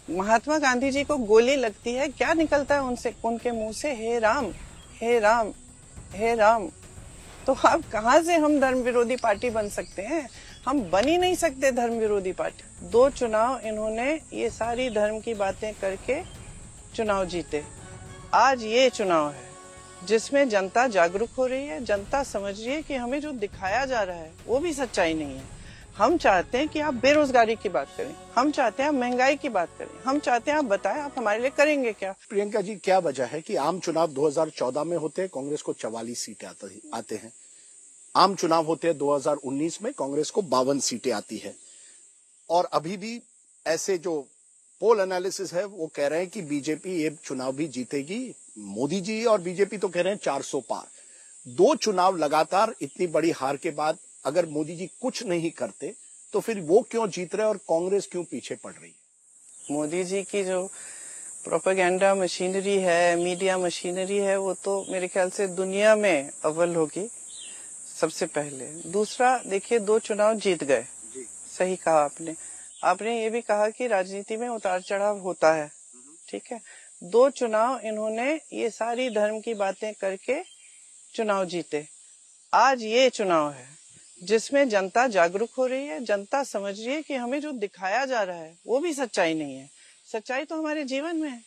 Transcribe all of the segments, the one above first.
महात्मा गांधी जी को गोली लगती है, क्या निकलता है उनसे, उनके मुंह से? हे राम, हे राम, हे राम। तो अब कहाँ से हम धर्म विरोधी पार्टी बन सकते हैं? हम बन ही नहीं सकते धर्म विरोधी पार्टी। 2 चुनाव इन्होंने ये सारी धर्म की बातें करके चुनाव जीते। आज ये चुनाव है जिसमें जनता जागरूक हो रही है, जनता समझ रही है कि हमें जो दिखाया जा रहा है वो भी सच्चाई नहीं है। हम चाहते हैं कि आप बेरोजगारी की बात करें, हम चाहते हैं आप महंगाई की बात करें, हम चाहते हैं आप बताएं आप हमारे लिए करेंगे क्या। प्रियंका जी, क्या वजह है कि आम चुनाव 2014 में होते हैं, कांग्रेस को 44 सीटें आते हैं, आम चुनाव होते हैं 2019 में, कांग्रेस को 52 सीटें आती है, और अभी भी ऐसे जो पोल एनालिसिस है वो कह रहे हैं कि बीजेपी ये चुनाव भी जीतेगी। मोदी जी और बीजेपी तो कह रहे हैं 400 पार। 2 चुनाव लगातार इतनी बड़ी हार के बाद अगर मोदी जी कुछ नहीं करते तो फिर वो क्यों जीत रहे और कांग्रेस क्यों पीछे पड़ रही है? मोदी जी की जो प्रोपेगेंडा मशीनरी है, मीडिया मशीनरी है, वो तो मेरे ख्याल से दुनिया में अव्वल होगी सबसे पहले। दूसरा, देखिए 2 चुनाव जीत गए, सही कहा आपने। आपने ये भी कहा कि राजनीति में उतार चढ़ाव होता है, ठीक है। 2 चुनाव इन्होंने ये सारी धर्म की बातें करके चुनाव जीते। आज ये चुनाव है जिसमें जनता जागरूक हो रही है, जनता समझ रही है कि हमें जो दिखाया जा रहा है वो भी सच्चाई नहीं है। सच्चाई तो हमारे जीवन में है।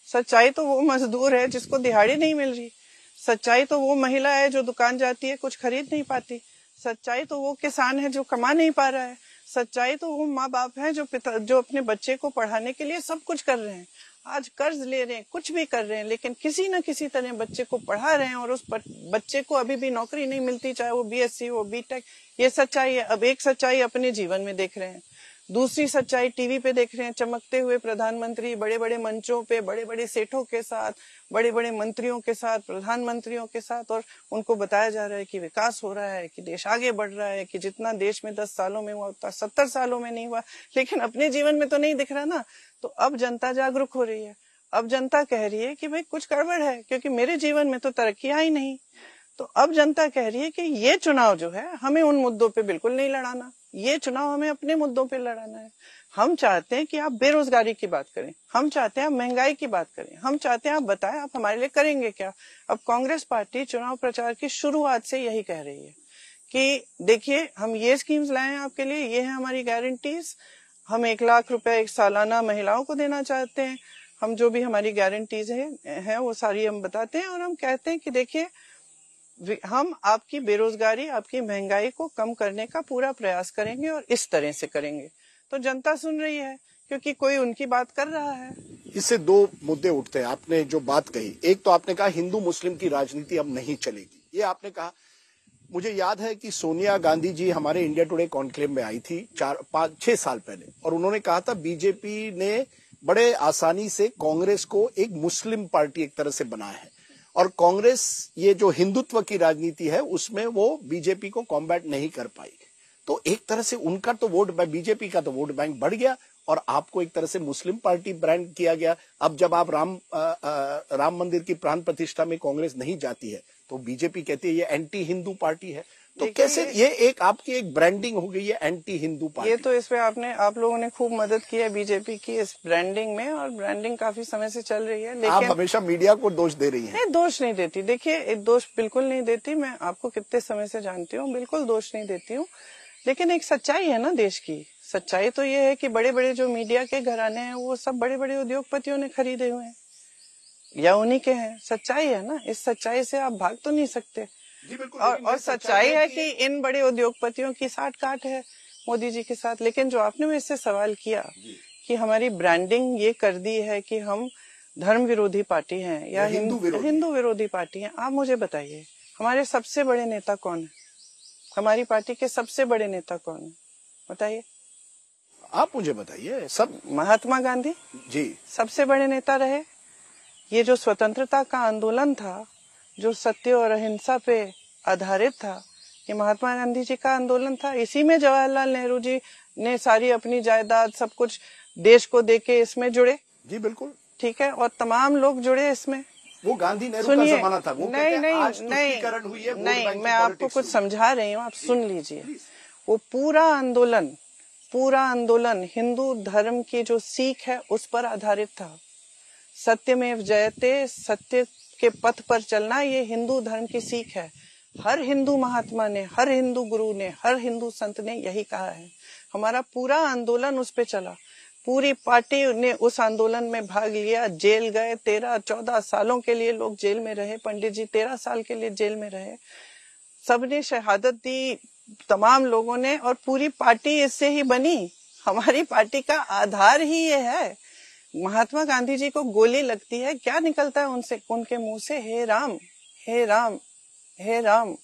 सच्चाई तो वो मजदूर है जिसको दिहाड़ी नहीं मिल रही। सच्चाई तो वो महिला है जो दुकान जाती है, कुछ खरीद नहीं पाती। सच्चाई तो वो किसान है जो कमा नहीं पा रहा है। सच्चाई तो वो माँ बाप है जो अपने बच्चे को पढ़ाने के लिए सब कुछ कर रहे हैं, आज कर्ज ले रहे हैं, कुछ भी कर रहे हैं, लेकिन किसी न किसी तरह बच्चे को पढ़ा रहे हैं और उस बच्चे को अभी भी नौकरी नहीं मिलती, चाहे वो बीएससी हो, बीटेक। ये सच्चाई है। अब एक सच्चाई अपने जीवन में देख रहे हैं, दूसरी सच्चाई टीवी पे देख रहे हैं, चमकते हुए प्रधानमंत्री बड़े बड़े मंचों पे बड़े बड़े सेठों के साथ, बड़े बड़े मंत्रियों के साथ, प्रधानमंत्रियों के साथ, और उनको बताया जा रहा है कि विकास हो रहा है, कि देश आगे बढ़ रहा है, कि जितना देश में 10 सालों में हुआ उतना 70 सालों में नहीं हुआ। लेकिन अपने जीवन में तो नहीं दिख रहा ना। तो अब जनता जागरूक हो रही है। अब जनता कह रही है कि भाई कुछ गड़बड़ है, क्योंकि मेरे जीवन में तो तरक्की आई नहीं। तो अब जनता कह रही है कि ये चुनाव जो है हमें उन मुद्दों पे बिल्कुल नहीं लड़ाना, ये चुनाव हमें अपने मुद्दों पे लड़ाना है। हम चाहते हैं कि आप बेरोजगारी की बात करें, हम चाहते हैं आप महंगाई की बात करें, हम चाहते हैं आप बताएं आप हमारे लिए करेंगे क्या। अब कांग्रेस पार्टी चुनाव प्रचार की शुरुआत से यही कह रही है कि देखिए हम ये स्कीम्स लाए हैं आपके लिए, ये है हमारी गारंटीज, हम 1 लाख रुपए एक सालाना महिलाओं को देना चाहते हैं, हम जो भी हमारी गारंटीज है वो सारी हम बताते हैं, और हम कहते हैं कि देखिए हम आपकी बेरोजगारी, आपकी महंगाई को कम करने का पूरा प्रयास करेंगे और इस तरह से करेंगे। तो जनता सुन रही है क्योंकि कोई उनकी बात कर रहा है। इससे 2 मुद्दे उठते हैं। आपने जो बात कही, एक तो आपने कहा हिंदू मुस्लिम की राजनीति अब नहीं चलेगी, ये आपने कहा। मुझे याद है कि सोनिया गांधी जी हमारे इंडिया टुडे कॉन्क्लेव में आई थी 4-5-6 साल पहले, और उन्होंने कहा था बीजेपी ने बड़े आसानी से कांग्रेस को एक मुस्लिम पार्टी एक तरह से बनाया है, और कांग्रेस ये जो हिंदुत्व की राजनीति है उसमें वो बीजेपी को कॉम्बैट नहीं कर पाई। तो एक तरह से उनका तो वोट, बीजेपी का तो वोट बैंक बढ़ गया और आपको एक तरह से मुस्लिम पार्टी ब्रांड किया गया। अब जब आप राम मंदिर की प्राण प्रतिष्ठा में कांग्रेस नहीं जाती है तो बीजेपी कहती है ये एंटी हिंदू पार्टी है। तो कैसे ये एक आपकी एक ब्रांडिंग हो गई है एंटी हिंदू पार्टी? ये तो इसमें आप लोगों ने खूब मदद की है बीजेपी की इस ब्रांडिंग में, और ब्रांडिंग काफी समय से चल रही है। लेकिन आप हमेशा मीडिया को दोष दे रही हैं। नहीं, दोष नहीं देती। देखिए दोष बिल्कुल नहीं देती, मैं आपको कितने समय से जानती हूँ, बिल्कुल दोष नहीं देती हूँ। लेकिन एक सच्चाई है ना देश की। सच्चाई तो ये है कि बड़े बड़े जो मीडिया के घराने हैं वो सब बड़े बड़े उद्योगपतियों ने खरीदे हुए हैं या उन्हीं के हैं। सच्चाई है ना, इस सच्चाई से आप भाग तो नहीं सकते। और सच्चाई है कि इन बड़े उद्योगपतियों की साठ-गांठ है मोदी जी के साथ। लेकिन जो आपने मुझसे सवाल किया कि हमारी ब्रांडिंग ये कर दी है कि हम धर्म विरोधी पार्टी हैं या हिंदू विरोधी पार्टी हैं, आप मुझे बताइए हमारे सबसे बड़े नेता कौन है? हमारी पार्टी के सबसे बड़े नेता कौन है बताइए? आप मुझे बताइए। सब महात्मा गांधी जी सबसे बड़े नेता रहे। ये जो स्वतंत्रता का आंदोलन था, जो सत्य और अहिंसा पे आधारित था, ये महात्मा गांधी जी का आंदोलन था। इसी में जवाहरलाल नेहरू जी ने सारी अपनी जायदाद सब कुछ देश को देके इसमें जुड़े। जी बिल्कुल ठीक है, और तमाम लोग जुड़े इसमें। वो गांधी नेहरू का जमाना था। वो नहीं, हुई है। नहीं, मैं आपको कुछ समझा रही हूँ, आप सुन लीजिए। वो पूरा पूरा आंदोलन हिंदू धर्म की जो सीख है उस पर आधारित था। सत्यमेव जयते, सत्य के पथ पर चलना, ये हिंदू धर्म की सीख है। हर हिंदू महात्मा ने, हर हिंदू गुरु ने, हर हिंदू संत ने यही कहा है। हमारा पूरा आंदोलन उस पे चला। पूरी पार्टी ने उस आंदोलन में भाग लिया, जेल गए। 13-14 सालों के लिए लोग जेल में रहे। पंडित जी 13 साल के लिए जेल में रहे। सबने शहादत दी, तमाम लोगों ने, और पूरी पार्टी इससे ही बनी। हमारी पार्टी का आधार ही ये है। महात्मा गांधी जी को गोली लगती है, क्या निकलता है उनसे, उनके मुंह से? हे राम, हे राम, हे राम।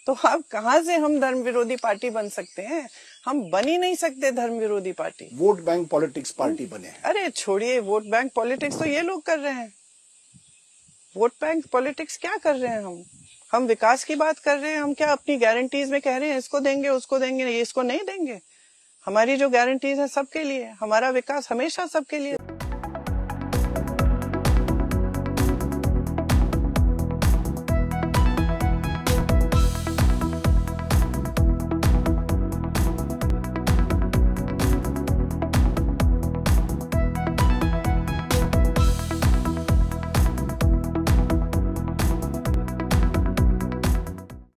तो अब कहां से हम धर्म विरोधी पार्टी बन सकते हैं? हम बन ही नहीं सकते धर्म विरोधी party. Vote bank politics party बने हैं। अरे छोड़िए, वोट बैंक पॉलिटिक्स तो ये लोग कर रहे हैं। वोट बैंक पॉलिटिक्स क्या कर रहे हैं? हम विकास की बात कर रहे हैं। हम क्या अपनी गारंटीज में कह रहे हैं इसको देंगे, उसको देंगे, ये इसको नहीं देंगे? हमारी जो गारंटीज है सबके लिए, हमारा विकास हमेशा सबके लिए।